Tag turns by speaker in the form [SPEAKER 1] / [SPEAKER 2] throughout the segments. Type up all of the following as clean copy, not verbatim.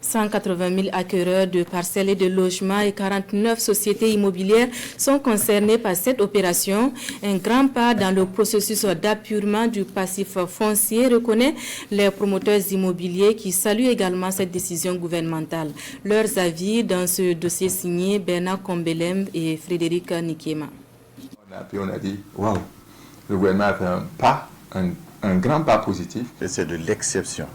[SPEAKER 1] 180 000 acquéreurs de parcelles et de logements et 49 sociétés immobilières sont concernés par cette opération. Un grand pas dans le processus d'appurement du passif foncier, reconnaît les promoteurs immobiliers qui saluent également cette décision gouvernementale. Leurs avis dans ce dossier signé Bernard Combelem et Frédéric Nikema.
[SPEAKER 2] On a dit, waouh, le gouvernement a fait un grand pas positif.
[SPEAKER 3] C'est de l'exception.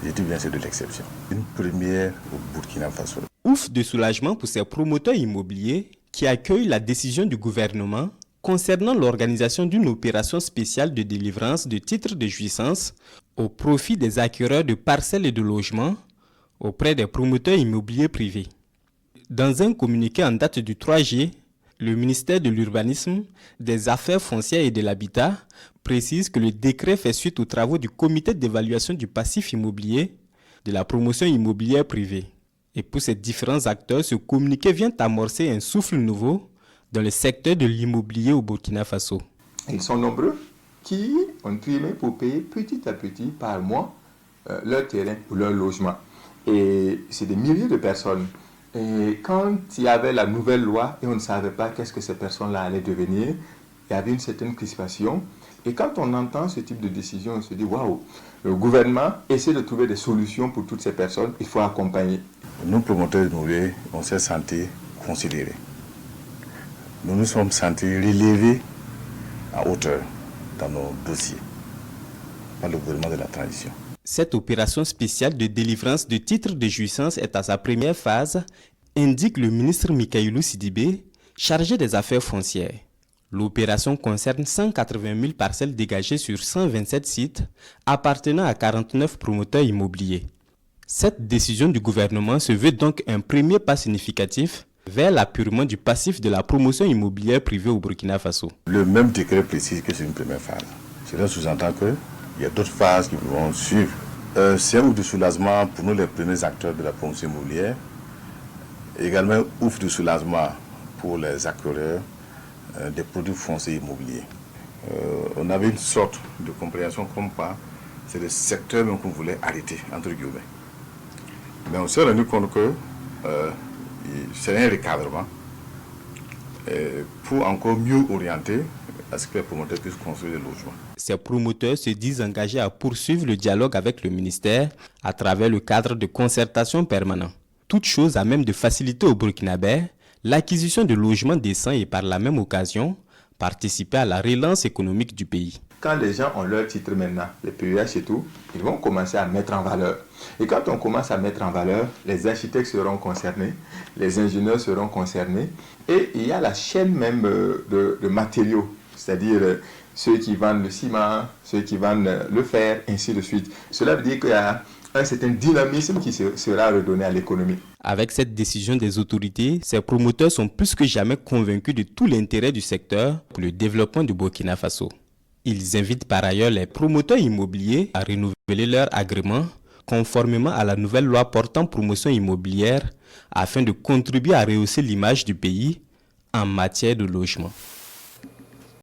[SPEAKER 3] Je dis bien, c'est de l'exception. Une première au Burkina Faso.
[SPEAKER 4] Ouf de soulagement pour ces promoteurs immobiliers qui accueillent la décision du gouvernement concernant l'organisation d'une opération spéciale de délivrance de titres de jouissance au profit des acquéreurs de parcelles et de logements auprès des promoteurs immobiliers privés. Dans un communiqué en date du 3 juillet, le ministère de l'Urbanisme, des Affaires foncières et de l'Habitat précise que le décret fait suite aux travaux du comité d'évaluation du passif immobilier de la promotion immobilière privée. Et pour ces différents acteurs, ce communiqué vient amorcer un souffle nouveau dans le secteur de l'immobilier au Burkina Faso.
[SPEAKER 2] Ils sont nombreux qui ont trimé pour payer petit à petit par mois leur terrain ou leur logement. Et c'est des milliers de personnes. Et quand il y avait la nouvelle loi et on ne savait pas qu'est-ce que ces personnes-là allaient devenir, il y avait une certaine crispation. Et quand on entend ce type de décision, on se dit, waouh, le gouvernement essaie de trouver des solutions pour toutes ces personnes, il faut accompagner.
[SPEAKER 3] Nous, promoteurs immobiliers, on s'est sentis considérés. Nous nous sommes sentis relevés à hauteur dans nos dossiers par le gouvernement de la transition.
[SPEAKER 4] Cette opération spéciale de délivrance de titres de jouissance est à sa première phase, indique le ministre Mikailou Sidibé, chargé des affaires foncières. L'opération concerne 180 000 parcelles dégagées sur 127 sites appartenant à 49 promoteurs immobiliers. Cette décision du gouvernement se veut donc un premier pas significatif vers l'appurement du passif de la promotion immobilière privée au Burkina Faso.
[SPEAKER 3] Le même décret précise que c'est une première phase. Cela sous-entend qu'il y a d'autres phases qui vont suivre. C'est un ouf de soulagement pour nous, les premiers acteurs de la promotion immobilière. Également, ouf de soulagement pour les acquéreurs des produits fonciers immobiliers. On avait une sorte de compréhension comme quoi c'est le secteur même qu'on voulait arrêter, entre guillemets. Mais on s'est rendu compte que c'est un recadrement pour encore mieux orienter à ce que les promoteurs puissent construire des logements.
[SPEAKER 4] Ces promoteurs se disent engagés à poursuivre le dialogue avec le ministère à travers le cadre de concertation permanent. Toute chose à même de faciliter aux Burkinabés l'acquisition de logements décents et par la même occasion participer à la relance économique du pays.
[SPEAKER 2] Quand les gens ont leur titre maintenant, les PEH et tout, ils vont commencer à mettre en valeur. Et quand on commence à mettre en valeur, les architectes seront concernés, les ingénieurs seront concernés, et il y a la chaîne même de matériaux, c'est-à-dire ceux qui vendent le ciment, ceux qui vendent le fer, ainsi de suite. Cela veut dire qu'il y a un certain dynamisme qui sera redonné à l'économie.
[SPEAKER 4] Avec cette décision des autorités, ces promoteurs sont plus que jamais convaincus de tout l'intérêt du secteur pour le développement du Burkina Faso. Ils invitent par ailleurs les promoteurs immobiliers à renouveler leur agrément conformément à la nouvelle loi portant promotion immobilière afin de contribuer à rehausser l'image du pays en matière de logement.